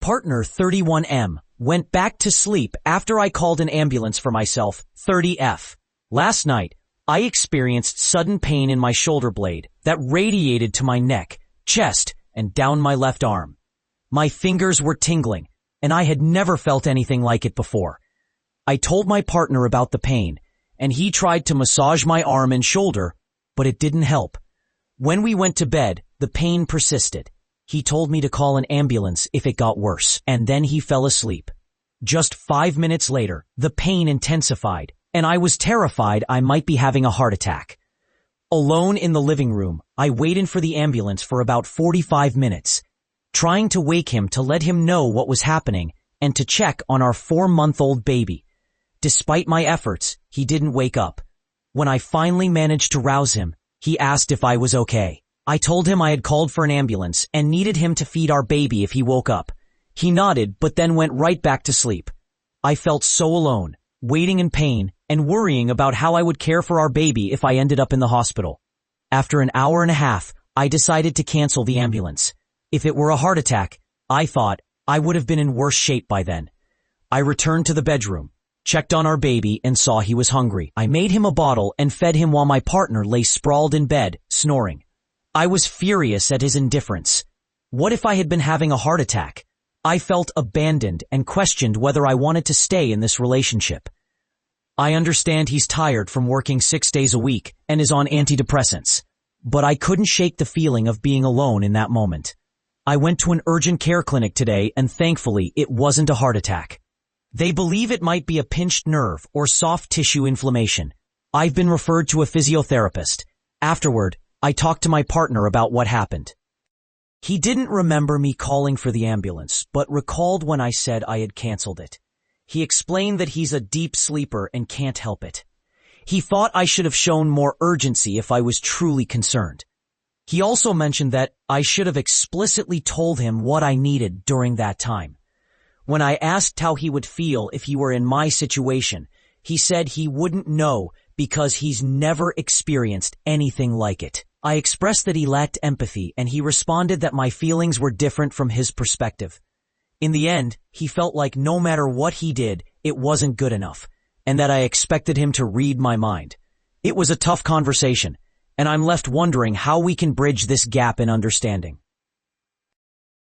partner 31M went back to sleep after I called an ambulance for myself 30F. Last night, I experienced sudden pain in my shoulder blade that radiated to my neck, chest, and down my left arm. My fingers were tingling, and I had never felt anything like it before. I told my partner about the pain, and he tried to massage my arm and shoulder, but it didn't help. When we went to bed, the pain persisted. He told me to call an ambulance if it got worse, and then he fell asleep. Just 5 minutes later, the pain intensified, and I was terrified I might be having a heart attack. Alone in the living room, I waited for the ambulance for about 45 minutes, trying to wake him to let him know what was happening and to check on our 4-month-old baby. Despite my efforts, he didn't wake up. When I finally managed to rouse him, he asked if I was okay. I told him I had called for an ambulance and needed him to feed our baby if he woke up. He nodded but then went right back to sleep. I felt so alone, waiting in pain and worrying about how I would care for our baby if I ended up in the hospital. After an hour and a half, I decided to cancel the ambulance. If it were a heart attack, I thought, I would have been in worse shape by then. I returned to the bedroom, checked on our baby, and saw he was hungry. I made him a bottle and fed him while my partner lay sprawled in bed, snoring. I was furious at his indifference. What if I had been having a heart attack? I felt abandoned and questioned whether I wanted to stay in this relationship. I understand he's tired from working 6 days a week and is on antidepressants, but I couldn't shake the feeling of being alone in that moment. I went to an urgent care clinic today and thankfully it wasn't a heart attack. They believe it might be a pinched nerve or soft tissue inflammation. I've been referred to a physiotherapist. Afterward, I talked to my partner about what happened. He didn't remember me calling for the ambulance, but recalled when I said I had canceled it. He explained that he's a deep sleeper and can't help it. He thought I should have shown more urgency if I was truly concerned. He also mentioned that I should have explicitly told him what I needed during that time. When I asked how he would feel if he were in my situation, he said he wouldn't know because he's never experienced anything like it. I expressed that he lacked empathy, and he responded that my feelings were different from his perspective. In the end, he felt like no matter what he did, it wasn't good enough, and that I expected him to read my mind. It was a tough conversation, and I'm left wondering how we can bridge this gap in understanding.